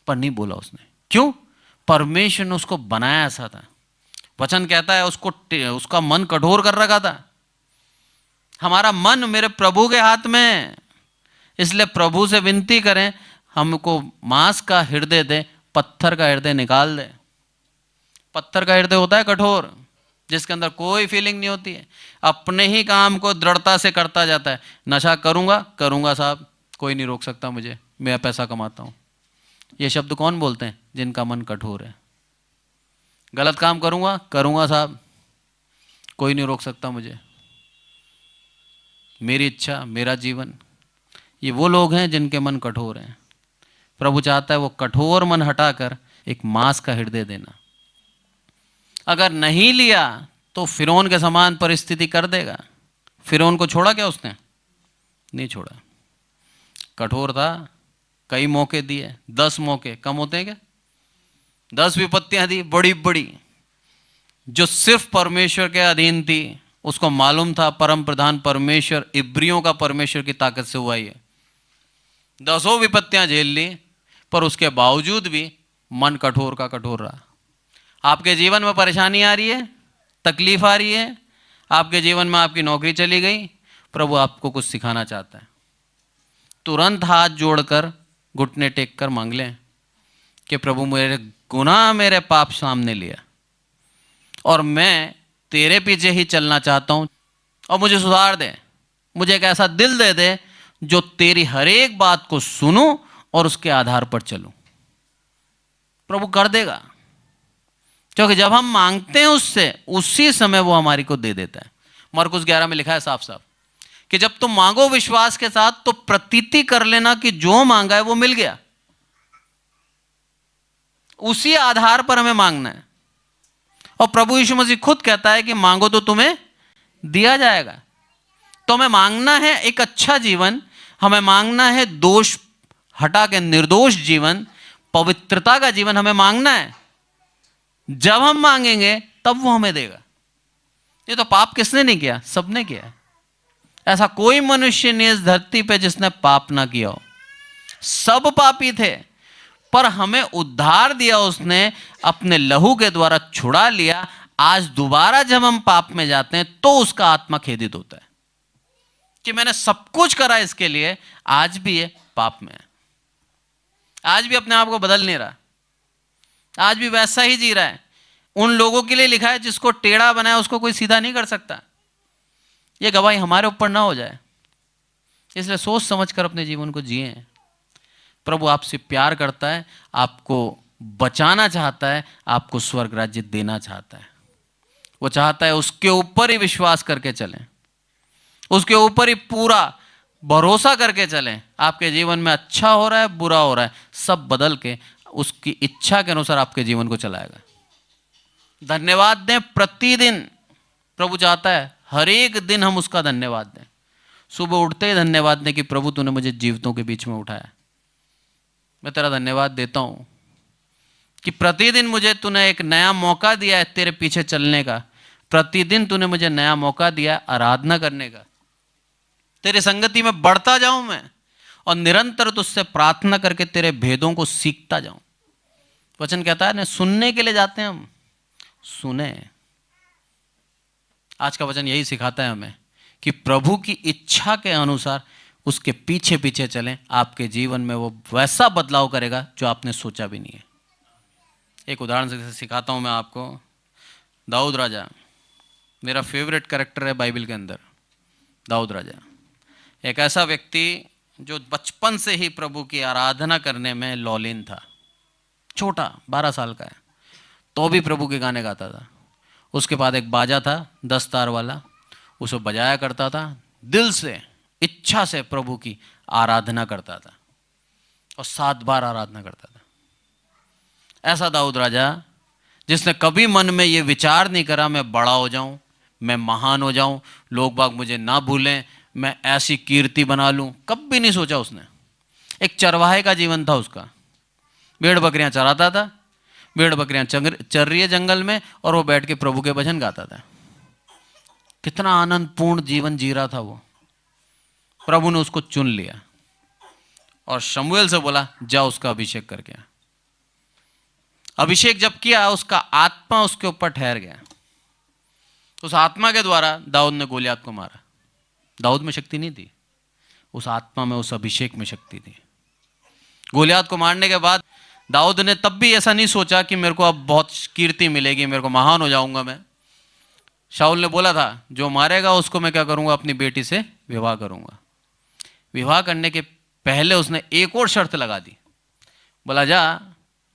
पर नहीं बोला उसने। क्यों? परमेश्वर ने उसको बनाया ऐसा था। वचन कहता है उसका मन कठोर कर रखा था। हमारा मन मेरे प्रभु के हाथ में है, इसलिए प्रभु से विनती करें हमको मांस का हृदय दे, पत्थर का हृदय निकाल दे। पत्थर का हृदय होता है कठोर, जिसके अंदर कोई फीलिंग नहीं होती है, अपने ही काम को दृढ़ता से करता जाता है। नशा करूंगा साहब, कोई नहीं रोक सकता मुझे, मैं पैसा कमाता हूं। ये शब्द कौन बोलते हैं? जिनका मन कठोर है। गलत काम करूंगा साहब, कोई नहीं रोक सकता मुझे, मेरी इच्छा मेरा जीवन। ये वो लोग हैं जिनके मन कठोर हैं। प्रभु चाहता है वो कठोर मन हटाकर एक मांस का हृदय देना। अगर नहीं लिया तो फिरौन के समान परिस्थिति कर देगा। फिरौन को छोड़ा क्या उसने? नहीं छोड़ा। कठोर था, कई मौके दिए, 10 मौके कम होते हैं क्या? 10 विपत्तियां दी बड़ी बड़ी, जो सिर्फ परमेश्वर के अधीन थी। उसको मालूम था परम प्रधान परमेश्वर इब्रियों का परमेश्वर की ताकत से हुआ ही है। 10 विपत्तियां झेल ली, पर उसके बावजूद भी मन कठोर का कठोर रहा। आपके जीवन में परेशानी आ रही है, तकलीफ आ रही है, आपके जीवन में आपकी नौकरी चली गई, प्रभु आपको कुछ सिखाना चाहता है। तुरंत हाथ जोड़कर घुटने टेक कर मांग लें कि प्रभु मेरे गुनाह मेरे पाप सामने लिया, और मैं तेरे पीछे ही चलना चाहता हूँ, और मुझे सुधार दे। मुझे एक ऐसा दिल दे दे जो तेरी हर एक बात को सुनूं और उसके आधार पर चलूं। प्रभु कर देगा, क्योंकि जब हम मांगते हैं उससे, उसी समय वो हमारी को दे देता है। मरकुस 11 में लिखा है साफ साफ कि जब तुम मांगो विश्वास के साथ तो प्रतीति कर लेना कि जो मांगा है वो मिल गया। उसी आधार पर हमें मांगना है। और प्रभु यीशु मसीह खुद कहता है कि मांगो तो तुम्हें दिया जाएगा। तो हमें मांगना है एक अच्छा जीवन, हमें मांगना है दोष हटा के निर्दोष जीवन, पवित्रता का जीवन हमें मांगना है। जब हम मांगेंगे तब वो हमें देगा। ये तो पाप किसने नहीं किया? सबने किया। ऐसा कोई मनुष्य नहीं इस धरती पे जिसने पाप ना किया हो। सब पापी थे, पर हमें उद्धार दिया उसने, अपने लहू के द्वारा छुड़ा लिया। आज दोबारा जब हम पाप में जाते हैं तो उसका आत्मा खेदित होता है कि मैंने सब कुछ करा इसके लिए, आज भी ये पाप में है, आज भी अपने आप को बदल नहीं रहा, आज भी वैसा ही जी रहा है। उन लोगों के लिए लिखा है जिसको टेढ़ा बनाया उसको कोई सीधा नहीं कर सकता। ये गवाही हमारे ऊपर ना हो जाए, इसलिए सोच समझ कर अपने जीवन को जिए। प्रभु आपसे प्यार करता है, आपको बचाना चाहता है, आपको स्वर्ग राज्य देना चाहता है। वो चाहता है उसके ऊपर ही विश्वास करके चलें, उसके ऊपर ही पूरा भरोसा करके चलें। आपके जीवन में अच्छा हो रहा है, बुरा हो रहा है, सब बदल के उसकी इच्छा के अनुसार आपके जीवन को चलाएगा। धन्यवाद दें प्रतिदिन। प्रभु चाहता है हर एक दिन हम उसका धन्यवाद दें। सुबह उठते ही धन्यवाद दें कि प्रभु तूने मुझे जीवितों के बीच में उठाया। मैं तेरा धन्यवाद देता हूं कि प्रतिदिन मुझे तूने एक नया मौका दिया है तेरे पीछे चलने का। प्रतिदिन तूने मुझे नया मौका दिया आराधना करने का। तेरे संगति में बढ़ता जाऊं मैं, और निरंतर तुझसे प्रार्थना करके तेरे भेदों को सीखता जाऊं। वचन कहता है ना, सुनने के लिए जाते हैं हम, सुने। आज का वचन यही सिखाता है हमें कि प्रभु की इच्छा के अनुसार उसके पीछे पीछे चलें। आपके जीवन में वो वैसा बदलाव करेगा जो आपने सोचा भी नहीं है। एक उदाहरण से सिखाता हूं मैं आपको। दाऊद राजा मेरा फेवरेट कैरेक्टर है बाइबल के अंदर। दाऊद राजा एक ऐसा व्यक्ति जो बचपन से ही प्रभु की आराधना करने में लौलीन था। छोटा 12 साल का है तो भी प्रभु के गाने गाता था। उसके बाद एक बाजा था 10 तार वाला, उसे बजाया करता था, दिल से इच्छा से प्रभु की आराधना करता था और 7 बार आराधना करता था। ऐसा दाऊद राजा जिसने कभी मन में ये विचार नहीं करा मैं बड़ा हो जाऊं, मैं महान हो जाऊं, लोग बाग मुझे ना भूलें, मैं ऐसी कीर्ति बना लूं, कभी नहीं सोचा उसने। एक चरवाहे का जीवन था उसका, भेड़ बकरियां चराता था, भेड़ बकरियां चर रही है जंगल में और वो बैठ के प्रभु के भजन गाता था। कितना आनंदपूर्ण जीवन जी रहा था वो। प्रभु ने उसको चुन लिया और शमूएल से बोला जा उसका अभिषेक करके। अभिषेक जब किया उसका आत्मा उसके ऊपर ठहर गया। उस आत्मा के द्वारा दाऊद ने गोलियत को मारा। दाऊद में शक्ति नहीं थी, उस आत्मा में, उस अभिषेक में शक्ति थी। गोलियत को मारने के बाद दाऊद ने तब भी ऐसा नहीं सोचा कि मेरे को अब बहुत कीर्ति मिलेगी, मेरे को महान हो जाऊंगा मैं। शाऊल ने बोला था जो मारेगा उसको मैं क्या करूंगा, अपनी बेटी से विवाह करूंगा। विवाह करने के पहले उसने एक और शर्त लगा दी, बोला जा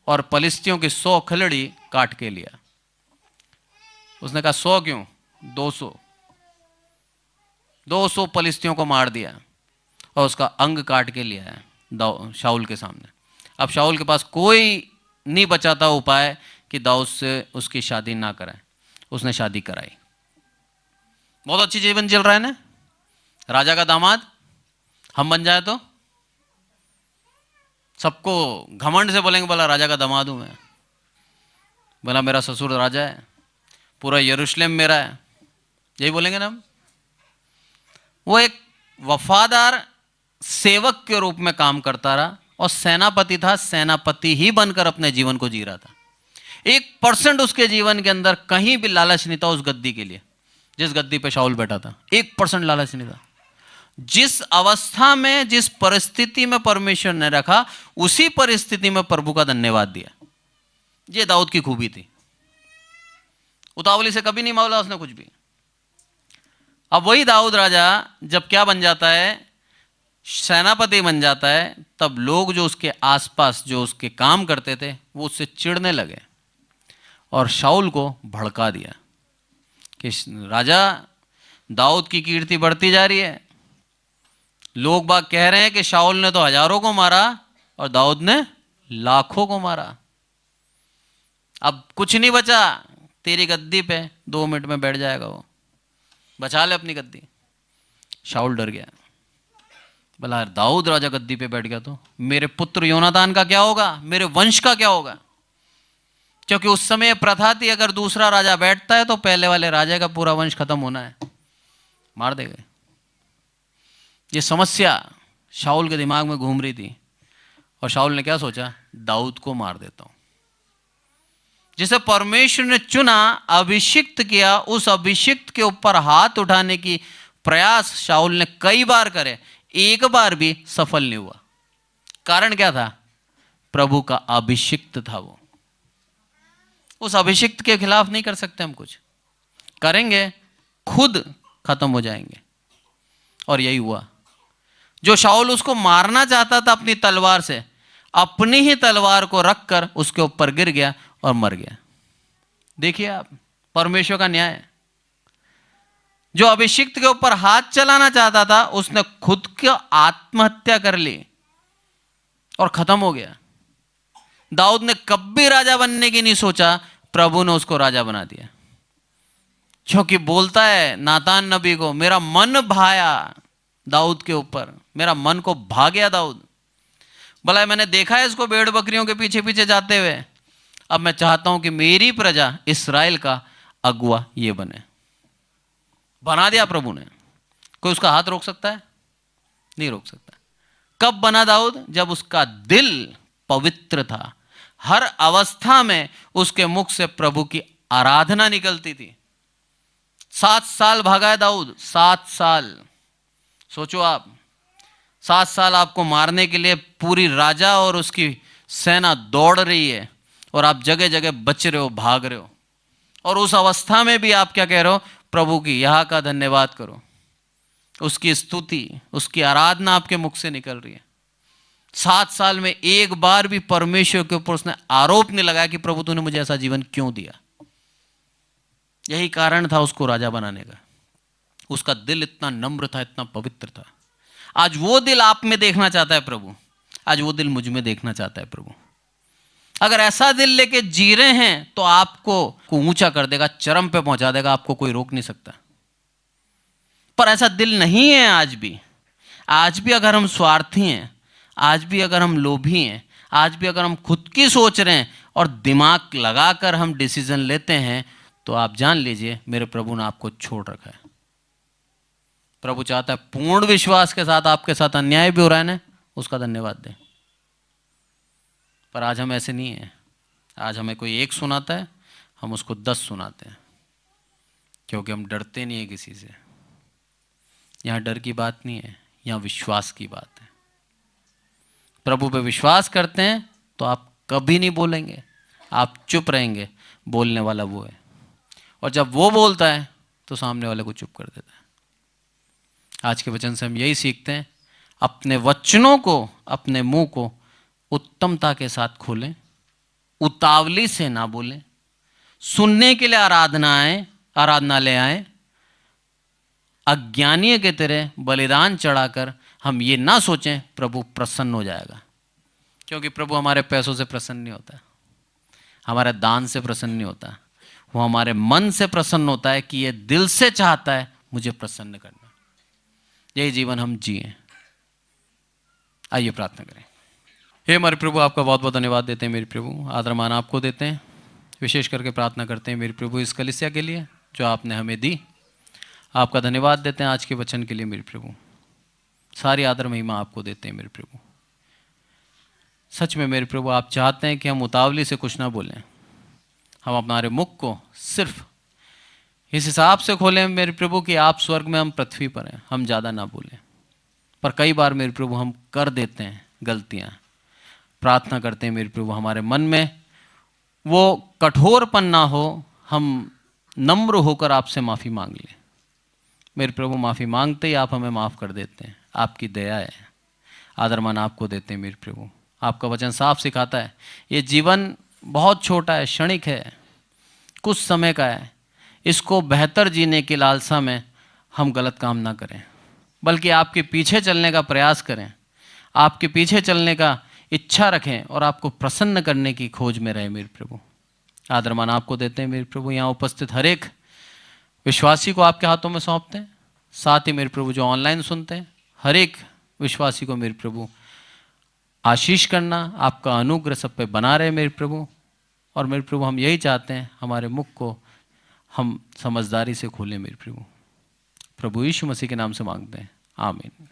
और फलिस्तियों की 100 खलड़ी काट के लिया। उसने कहा 100 क्यों, 200 फलिस्तियों को मार दिया और उसका अंग काट के लिया है शाऊल के सामने। अब शाऊल के पास कोई नहीं बचा था उपाय कि दाऊद से उसकी शादी ना कराए। उसने शादी कराई। बहुत अच्छी जीवन चल रहा है ना, राजा का दामाद हम बन जाए तो सबको घमंड से बोलेंगे बोला राजा का दामाद हूं मैं, बोला मेरा ससुर राजा है, पूरा यरूशलेम मेरा है, यही बोलेंगे ना हम। वो एक वफादार सेवक के रूप में काम करता रहा और सेनापति था, सेनापति ही बनकर अपने जीवन को जी रहा था। 1% उसके जीवन के अंदर कहीं भी लालच नहीं था उस गद्दी के लिए, जिस गद्दी पे शाऊल बैठा था 1% लालच नहीं था। जिस अवस्था में, जिस परिस्थिति में परमेश्वर ने रखा, उसी परिस्थिति में प्रभु का धन्यवाद दिया। ये दाऊद की खूबी थी। उतावली से कभी नहीं मांगा उसने कुछ भी। अब वही दाऊद राजा जब क्या बन जाता है, सेनापति बन जाता है, तब लोग जो उसके आसपास जो उसके काम करते थे वो उससे चिढ़ने लगे और शाऊल को भड़का दिया कि राजा दाऊद की कीर्ति बढ़ती जा रही है। लोग बाग कह रहे हैं कि शाऊल ने तो हजारों को मारा और दाऊद ने लाखों को मारा। अब कुछ नहीं बचा, तेरी गद्दी पे 2 मिनट में बैठ जाएगा वो, बचा ले अपनी गद्दी। शाऊल डर गया, बोला दाऊद राजा गद्दी पे बैठ गया तो मेरे पुत्र योनातान का क्या होगा, मेरे वंश का क्या होगा। क्योंकि उस समय प्रथा थी अगर दूसरा राजा बैठता है तो पहले वाले राजा का पूरा वंश खत्म होना है, मार देगा। ये समस्या शाऊल के दिमाग में घूम रही थी और शाऊल ने क्या सोचा, दाऊद को मार देता हूं। जिसे परमेश्वर ने चुना, अभिषिक्त किया, उस अभिषिक्त के ऊपर हाथ उठाने की प्रयास शाऊल ने कई बार करे, एक बार भी सफल नहीं हुआ। कारण क्या था, प्रभु का अभिषिक्त था वो। उस अभिषिक्त के खिलाफ नहीं कर सकते हम कुछ, करेंगे खुद खत्म हो जाएंगे। और यही हुआ। जो शाऊल उसको मारना चाहता था अपनी तलवार से, अपनी ही तलवार को रखकर उसके ऊपर गिर गया और मर गया। देखिए आप, परमेश्वर का न्याय। जो अभिषिक्त के ऊपर हाथ चलाना चाहता था उसने खुद की आत्महत्या कर ली और खत्म हो गया। दाऊद ने कभी राजा बनने की नहीं सोचा, प्रभु ने उसको राजा बना दिया। क्योंकि बोलता है नातान नबी को, मेरा मन भाया दाऊद के ऊपर, मेरा मन को भा गया दाऊद। भला मैंने देखा है इसको भेड़ बकरियों के पीछे पीछे जाते हुए, अब मैं चाहता हूं कि मेरी प्रजा इस्राएल का अगुआ ये बने। बना दिया प्रभु ने। कोई उसका हाथ रोक सकता है? नहीं रोक सकता। कब बना दाऊद? जब उसका दिल पवित्र था। हर अवस्था में उसके मुख से प्रभु की आराधना निकलती थी। 7 साल भागा है दाऊद, 7 साल। सोचो आप, 7 साल आपको मारने के लिए पूरी राजा और उसकी सेना दौड़ रही है और आप जगह जगह बच रहे हो, भाग रहे हो। और उस अवस्था में भी आप क्या कह रहे हो? प्रभु की यहाँ का धन्यवाद करो, उसकी स्तुति, उसकी आराधना आपके मुख से निकल रही है। 7 साल में एक बार भी परमेश्वर के ऊपर उसने आरोप नहीं लगाया कि प्रभु तूने मुझे ऐसा जीवन क्यों दिया। यही कारण था उसको राजा बनाने का। उसका दिल इतना नम्र था, इतना पवित्र था। आज वो दिल आप में देखना चाहता है प्रभु, आज वो दिल मुझ में देखना चाहता है प्रभु। अगर ऐसा दिल लेके जी रहे हैं तो आपको ऊंचा कर देगा, चरम पे पहुंचा देगा, आपको कोई रोक नहीं सकता। पर ऐसा दिल नहीं है आज भी। आज भी अगर हम स्वार्थी हैं, आज भी अगर हम लोभी हैं, आज भी अगर हम खुद की सोच रहे हैं और दिमाग लगाकर हम डिसीजन लेते हैं, तो आप जान लीजिए मेरे प्रभु ने आपको छोड़ रखा है। प्रभु चाहता है पूर्ण विश्वास के साथ आपके साथ अन्याय भी हो रहा है ना, उसका धन्यवाद दें। पर आज हम ऐसे नहीं हैं। आज हमें कोई एक सुनाता है, हम उसको 10 सुनाते हैं, क्योंकि हम डरते नहीं हैं किसी से। यहाँ डर की बात नहीं है, यहाँ विश्वास की बात है। प्रभु पे विश्वास करते हैं तो आप कभी नहीं बोलेंगे, आप चुप रहेंगे। बोलने वाला वो है, और जब वो बोलता है तो सामने वाले को चुप कर देता है। आज के वचन से हम यही सीखते हैं, अपने वचनों को, अपने मुंह को उत्तमता के साथ खोलें, उतावली से ना बोलें। सुनने के लिए आराधनालय आए, अज्ञानी के तरह बलिदान चढ़ाकर हम ये ना सोचें प्रभु प्रसन्न हो जाएगा, क्योंकि प्रभु हमारे पैसों से प्रसन्न नहीं होता, हमारे दान से प्रसन्न नहीं होता। वो हमारे मन से प्रसन्न होता है कि ये दिल से चाहता है मुझे प्रसन्न करना। यही जीवन हम जिए। आइए प्रार्थना करें। हे हमारे प्रभु, आपका बहुत बहुत धन्यवाद देते हैं मेरे प्रभु, आदर मान आपको देते हैं। विशेष करके प्रार्थना करते हैं मेरे प्रभु इस कलीसिया के लिए जो आपने हमें दी। आपका धन्यवाद देते हैं आज के वचन के लिए मेरे प्रभु। सारी आदर महिमा आपको देते हैं मेरे प्रभु। सच में मेरे प्रभु आप चाहते हैं कि हम उतावली से कुछ ना बोलें, हम हमारे मुख को सिर्फ इस हिसाब से खोलें मेरे प्रभु कि आप स्वर्ग में, हम पृथ्वी पर हैं, हम ज़्यादा ना बोलें। पर कई बार मेरे प्रभु हम कर देते हैं गलतियाँ। प्रार्थना करते हैं मेरे प्रभु हमारे मन में वो कठोरपन ना हो, हम नम्र होकर आपसे माफ़ी मांग लें मेरे प्रभु। माफ़ी मांगते ही आप हमें माफ़ कर देते हैं, आपकी दया है। आदरमान आपको देते हैं मेरे प्रभु। आपका वचन साफ सिखाता है ये जीवन बहुत छोटा है, क्षणिक है, कुछ समय का है। इसको बेहतर जीने की लालसा में हम गलत काम ना करें, बल्कि आपके पीछे चलने का प्रयास करें, आपके पीछे चलने का इच्छा रखें और आपको प्रसन्न करने की खोज में रहे मेरे प्रभु। आदरमान आपको देते हैं मेरे प्रभु। यहाँ उपस्थित हर एक विश्वासी को आपके हाथों में सौंपते हैं, साथ ही मेरे प्रभु जो ऑनलाइन सुनते हैं हर एक विश्वासी को मेरे प्रभु आशीष करना, आपका अनुग्रह सब पे बना रहे मेरे प्रभु। और मेरे प्रभु हम यही चाहते हैं, हमारे मुख को हम समझदारी से खोलें मेरे प्रभु। प्रभु यीशु मसीह के नाम से मांगते हैं, आमीन।